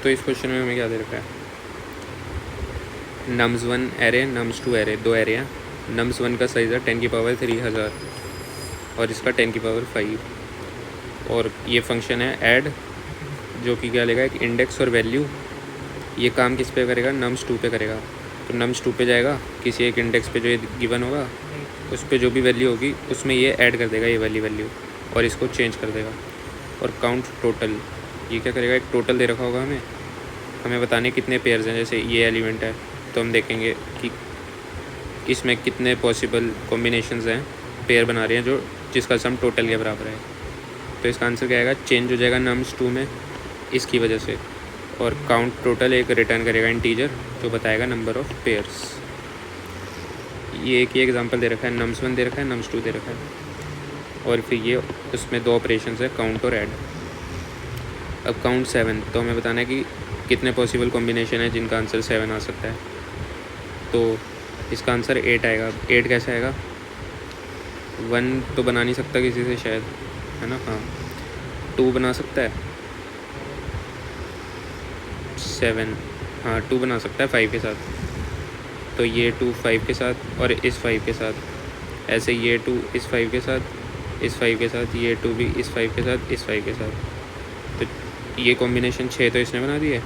तो इस क्वेश्चन में हमें क्या दे रखा है, nums1 एरे nums2 एरे, दो एरे हैं। nums1 का साइज़ है 10⁻³ और इसका 10⁵ और ये फंक्शन है ऐड, जो कि क्या लेगा, एक इंडेक्स और वैल्यू। ये काम किस पे करेगा, nums2 पे करेगा। तो nums2 पे जाएगा, किसी एक इंडेक्स पे जो ये गिवन होगा उस पर जो भी वैल्यू होगी उसमें ये ऐड कर देगा, ये वाली वैल्यू, और इसको चेंज कर देगा। और काउंट टोटल, ये क्या करेगा, एक टोटल दे रखा होगा हमें बताने कितने पेयर्स हैं। जैसे ये एलिमेंट है तो हम देखेंगे कि इसमें कितने पॉसिबल कॉम्बिनेशंस हैं, पेयर बना रहे हैं जो जिसका सम टोटल के बराबर है। तो इसका आंसर क्या आएगा, चेंज हो जाएगा nums2 में इसकी वजह से। और काउंट टोटल एक रिटर्न करेगा इंटीजर जो बताएगा नंबर ऑफ़ पेयर्स। ये एक ही एग्जांपल दे रखा है, nums1 दे रखा है, nums2 दे रखा है। और फिर ये उसमें दो ऑपरेशंस है, काउंट और ऐड। अब काउंट 7, तो हमें बताना है कि कितने पॉसिबल कॉम्बिनेशन है जिनका आंसर 7 आ सकता है। तो इसका आंसर 8 आएगा। 8 कैसे आएगा, 1 तो बना नहीं सकता किसी से शायद, है ना। हाँ, 2 बना सकता है, 7, हाँ 2 बना सकता है 5 के साथ। तो ये 2 5 के साथ और इस 5 के साथ, ऐसे ये 2 इस 5 के साथ, इस 5 के साथ, ये 2 भी इस 5 के साथ, इस 5 के साथ। तो ये कॉम्बिनेशन 6 तो इसने बना दिए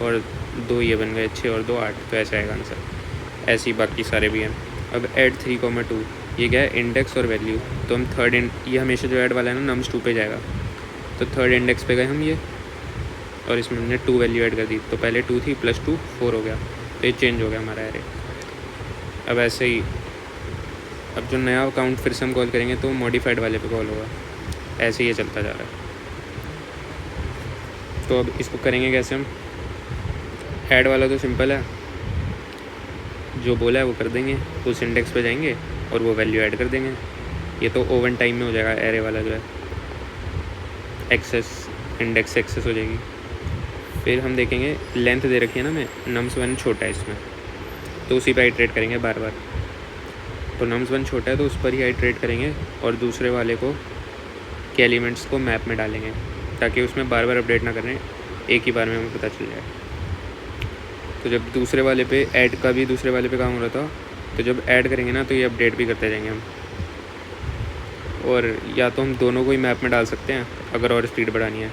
और 2 ये बन गए, 6 और 2 8। तो ऐसा आएगा आंसर। ऐसे ही बाकी सारे भी हैं। अब ऐड 3,2, ये क्या है, इंडेक्स और वैल्यू। तो हम ये हमेशा जो ऐड वाला है ना nums2 पे जाएगा। तो थर्ड इंडेक्स पे गए हम ये, और इसमें हमने 2 वैल्यू ऐड कर दी। तो पहले 2 थी, +2 4 हो गया। तो ये चेंज हो गया हमारा एरे। अब ऐसे ही अब जो नया अकाउंट फिर से हम कॉल करेंगे तो मॉडिफाइड वाले पे कॉल होगा। ऐसे ही ये चलता जा रहा है। तो अब इसको करेंगे कैसे हम, ऐड वाला तो सिंपल है, जो बोला है वो कर देंगे। उस इंडेक्स पे जाएंगे और वो वैल्यू ऐड कर देंगे। ये तो ओवन टाइम में हो जाएगा, एरे वाला जो है एक्सेस, इंडेक्स एक्सेस हो जाएगी। फिर हम देखेंगे लेंथ दे रखी है ना, हमें nums1 छोटा है इसमें, तो उसी पे आइट्रेट करेंगे बार बार। तो nums1 छोटा है तो उस पर ही आइट्रेट करेंगे और दूसरे वाले को के एलिमेंट्स को मैप में डालेंगे ताकि उसमें बार बार अपडेट ना करें, एक ही बार में हमें पता चल जाए। तो जब दूसरे वाले पे ऐड का भी दूसरे वाले पे काम हो रहा था, तो जब ऐड करेंगे ना तो ये अपडेट भी करते जाएंगे हम। और या तो हम दोनों को ही मैप में डाल सकते हैं अगर और स्पीड बढ़ानी है,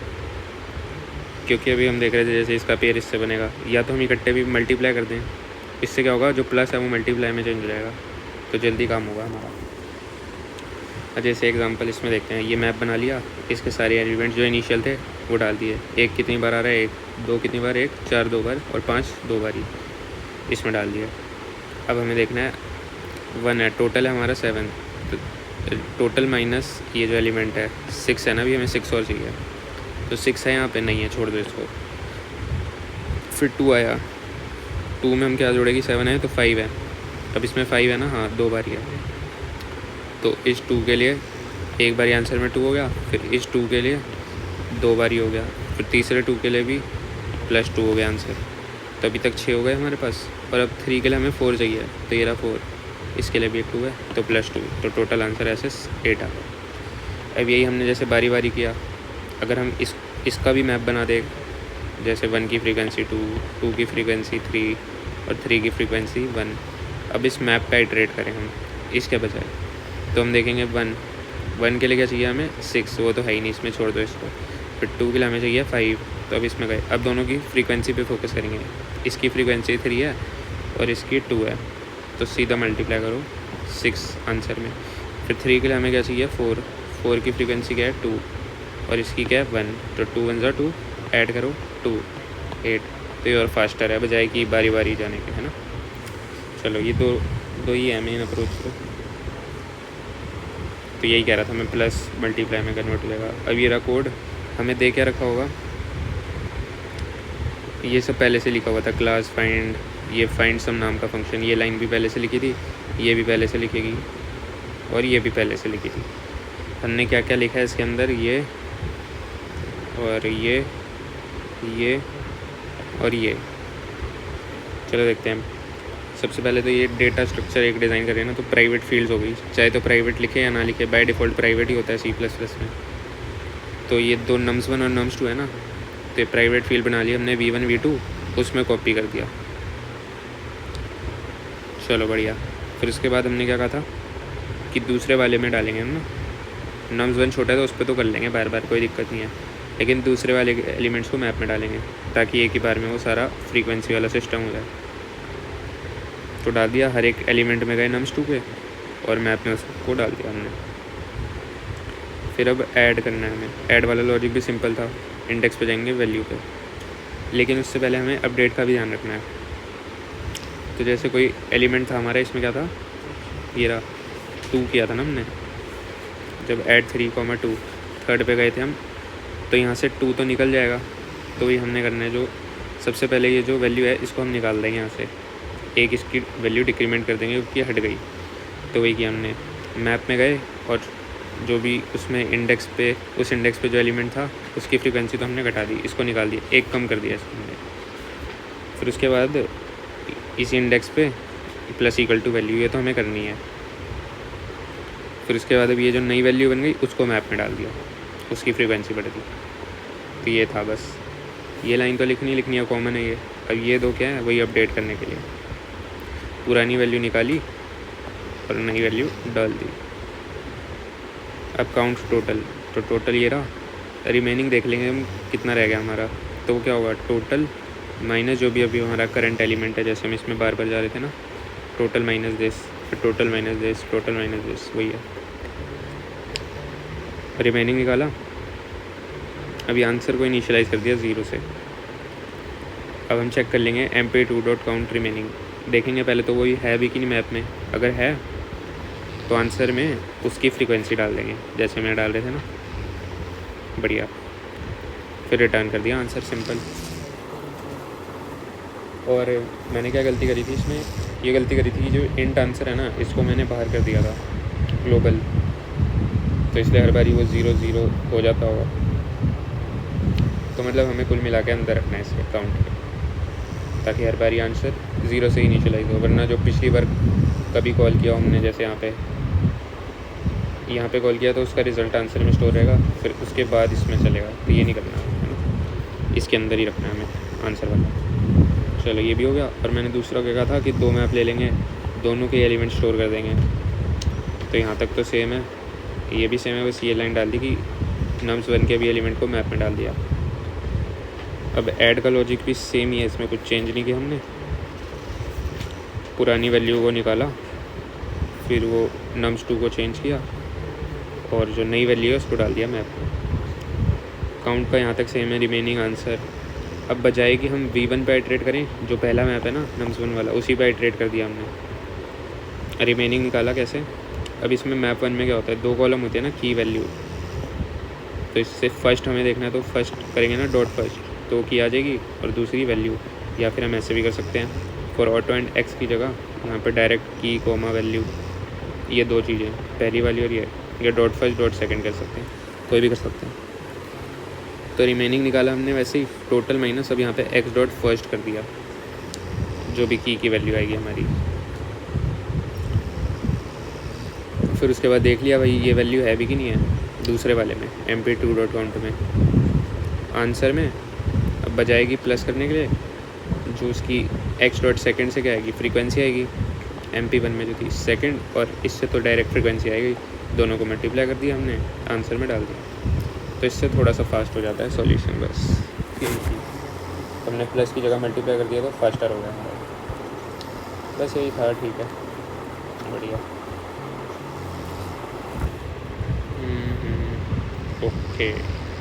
क्योंकि अभी हम देख रहे थे जैसे इसका पेयर इससे बनेगा। या तो हम इकट्ठे भी मल्टीप्लाई कर दें, इससे क्या होगा, जो प्लस है वो मल्टीप्लाई में चेंज हो जाएगा, तो जल्दी काम होगा हमारा। जैसे एग्जांपल इसमें देखते हैं, ये मैप बना लिया, इसके सारे एलिमेंट्स जो इनिशियल थे वो डाल दिए। 1 कितनी बार आ रहा है, 1, 2 कितनी बार, 1, 4 2 बार, और 5 2 बार ही इसमें डाल दिया। अब हमें देखना है 1 है, टोटल है हमारा 7, तो टोटल माइनस ये जो एलिमेंट है 6 है ना, अभी हमें 6 और चाहिए। तो 6 है यहाँ पे, नहीं है, छोड़ दो इसको। फिर 2 आया, 2 में हम क्या जोड़ेगी, 7 है तो 5 है। अब इसमें 5 है ना, हाँ 2 बार ही है। तो इस 2 के लिए एक बार आंसर में 2 हो गया, फिर इस 2 के लिए 2 बार ही हो गया, फिर तीसरे 2 के लिए भी +2 हो गया आंसर। तो अभी तक 6 हो गए हमारे पास। और अब 3 के लिए हमें 4 चाहिए, तो ये रहा 4, इसके लिए भी एक 2 है तो +2, तो टोटल आंसर ऐसे 8 आ गया। अब यही हमने जैसे बारी बारी किया, अगर हम इसका भी मैप बना दें, जैसे 1 की फ्रीक्वेंसी 2, 2 की फ्रीक्वेंसी 3 और 3 की फ्रीक्वेंसी 1। अब इस मैप पे इटरेट करें हम इसके बजाय, तो हम देखेंगे 1 के लिए क्या चाहिए हमें, 6, वो तो है ही नहीं, इसमें छोड़ दो इसको। फिर 2 के लिए हमें चाहिए 5, तो अब इसमें गए। अब दोनों की फ्रीक्वेंसी पे फोकस करेंगे, इसकी फ्रीक्वेंसी 3 है और इसकी 2 है, तो सीधा मल्टीप्लाई करो 6 आंसर में। फिर 3 के लिए हमें क्या चाहिए, 4 की फ्रीक्वेंसी क्या है 2 और इसकी क्या है 1, तो 2 1 2, ऐड करो 2 8। तो ये और फास्टर है बजाय कि बारी बारी जाने के, है ना। चलो ये दो ही है मेन अप्रोच। तो यही कह रहा था मैं, प्लस मल्टीप्लाई में कन्वर्ट हो जाएगा। अब ये रहा कोड, हमें दे क्या रखा होगा, ये सब पहले से लिखा हुआ था, क्लास फाइंड, ये फाइंड सम नाम का फंक्शन, ये लाइन भी पहले से लिखी थी, ये भी पहले से लिखेगी और ये भी पहले से लिखी थी। हमने क्या क्या लिखा है इसके अंदर, ये और ये और ये। चलो देखते हैं। सबसे पहले तो ये डेटा स्ट्रक्चर एक डिज़ाइन करें ना, तो प्राइवेट फील्ड्स हो गई, चाहे तो प्राइवेट लिखे या ना लिखे, बाय डिफ़ॉल्ट प्राइवेट ही होता है C++ में। तो ये दो nums1 और nums2 है ना, तो प्राइवेट फील्ड बना लिया हमने V1 V2, उसमें कॉपी कर दिया। चलो बढ़िया। फिर उसके बाद हमने क्या कहा था कि दूसरे वाले में डालेंगे हम ना, नम्स 1 छोटा है तो उस पर तो कर लेंगे बार बार, कोई दिक्कत नहीं है, लेकिन दूसरे वाले एलिमेंट्स को मैप में डालेंगे ताकि एक ही बार में वो सारा फ्रीक्वेंसी वाला सिस्टम हो जाए। तो डाल दिया, हर एक एलिमेंट में गए नम्स 2 पे और मैप में उसको डाल दिया हमने। फिर अब ऐड करना है हमें। ऐड वाला लॉजिक भी सिंपल था, इंडेक्स पे जाएंगे वैल्यू पे, लेकिन उससे पहले हमें अपडेट का भी ध्यान रखना है। तो जैसे कोई एलिमेंट था हमारा, इसमें क्या था, ये रहा 2 किया था ना हमने, जब ऐड 3,2 थर्ड पे गए थे हम, तो यहाँ से 2 तो निकल जाएगा। तो ये हमने करना है, जो सबसे पहले ये जो वैल्यू है इसको हम निकाल देंगे यहाँ से, एक इसकी वैल्यू डिक्रीमेंट कर देंगे क्योंकि हट गई। तो वही किया हमने, मैप में गए और जो भी उसमें इंडेक्स पे, उस इंडेक्स पे जो एलिमेंट था उसकी फ्रीक्वेंसी तो हमने घटा दी, इसको निकाल दिया, एक कम कर दिया इसको हमने। फिर उसके बाद इसी इंडेक्स पे प्लस इक्वल टू वैल्यू, ये तो हमें करनी है। फिर उसके बाद अब ये जो नई वैल्यू बन गई उसको मैप में डाल दिया, उसकी फ्रीक्वेंसी बढ़ दी। तो ये था बस, ये लाइन तो लिखनी है, कॉमन है ये। अब ये दो क्या है, वही अपडेट करने के लिए, पुरानी वैल्यू निकाली और नई वैल्यू डाल दी। अब काउंट टोटल, तो टोटल ये रहा, रिमेनिंग देख लेंगे हम कितना रह गया हमारा। तो क्या होगा, टोटल माइनस जो भी अभी हमारा करंट एलिमेंट है, जैसे हम इसमें बार बार जा रहे थे ना, टोटल माइनस दिस, फिर total minus this, total minus this, वही है। रिमेनिंग निकाला, अभी आंसर को इनिशियलाइज़ कर दिया 0 से। अब हम चेक कर लेंगे mp2.count रिमेनिंग, देखेंगे पहले तो वही है भी कि नहीं मैप में। अगर है तो आंसर में उसकी फ्रीक्वेंसी डाल देंगे जैसे मैंने डाल रहे थे ना, बढ़िया। फिर रिटर्न कर दिया आंसर, सिंपल। और मैंने क्या गलती करी थी इसमें, ये गलती करी थी कि जो इंट आंसर है ना, इसको मैंने बाहर कर दिया था ग्लोबल, तो इसलिए हर बारी वो 0 हो जाता होगा। तो मतलब हमें कुल मिला के अंदर रखना है इसके काउंट के, ताकि हर बारी आंसर 0 से इनिशियलाइज हो। वरना जो पिछली बार कभी कॉल किया हमने, जैसे यहाँ पे कॉल किया तो उसका रिज़ल्ट आंसर में स्टोर रहेगा, फिर उसके बाद इसमें चलेगा। तो ये नहीं करना है ना, इसके अंदर ही रखना है हमें आंसर वाला। चलो ये भी हो गया। और मैंने दूसरा क्या कहा था कि 2 मैप ले लेंगे, दोनों के एलिमेंट स्टोर कर देंगे। तो यहाँ तक तो सेम है, ये भी सेम है, बस ये लाइन डाल दी कि nums 1 के भी एलिमेंट को मैप में डाल दिया। अब ऐड का लॉजिक भी सेम ही है, इसमें कुछ चेंज नहीं किया हमने। पुरानी वैल्यू को निकाला, फिर वो nums 2 को चेंज किया और जो नई वैल्यू है उसको डाल दिया मैप में। काउंट का यहाँ तक सेम है, रिमेनिंग आंसर। अब बजाय कि हम V1 पे आइट्रेट करें, जो पहला मैप है ना nums 1 वाला, उसी पे आइट्रेट कर दिया हमने। रिमेनिंग निकाला कैसे, अब इसमें मैप 1 में क्या होता है, 2 कॉलम होते हैं ना, की वैल्यू। तो इससे फर्स्ट हमें देखना है, तो फर्स्ट करेंगे ना डॉट फर्स्ट, तो की आ जाएगी, और दूसरी वैल्यू। या फिर हम ऐसे भी कर सकते हैं, फॉर ऑटो एंड एक्स की जगह यहाँ पर डायरेक्ट की कोमा वैल्यू, ये 2 चीज़ें, पहली वाली और ये, या डॉट फर्स्ट डॉट सेकंड कर सकते हैं, कोई भी कर सकते हैं। तो रिमेनिंग निकाला हमने वैसे ही, टोटल माइनस, अब यहाँ पे एक्स डॉट फर्स्ट कर दिया, जो भी की वैल्यू आएगी हमारी। फिर उसके बाद देख लिया भाई ये वैल्यू है भी कि नहीं है दूसरे वाले में, mp2.count में, आंसर में। अब बजाएगी प्लस करने के लिए, जो उसकी एक्स डॉट सेकेंड से क्या आएगी, फ्रीक्वेंसी आएगी mp1 में जो थी सेकंड, और इससे तो डायरेक्ट फ्रीक्वेंसी आएगी। दोनों को मल्टीप्लाई कर दिया हमने, आंसर में डाल दिया। तो इससे थोड़ा सा फास्ट हो जाता है सॉल्यूशन, बस हमने प्लस की जगह मल्टीप्लाई कर दिया तो फास्टर हो गया हमारा। बस यही था, ठीक है, बढ़िया। ओके।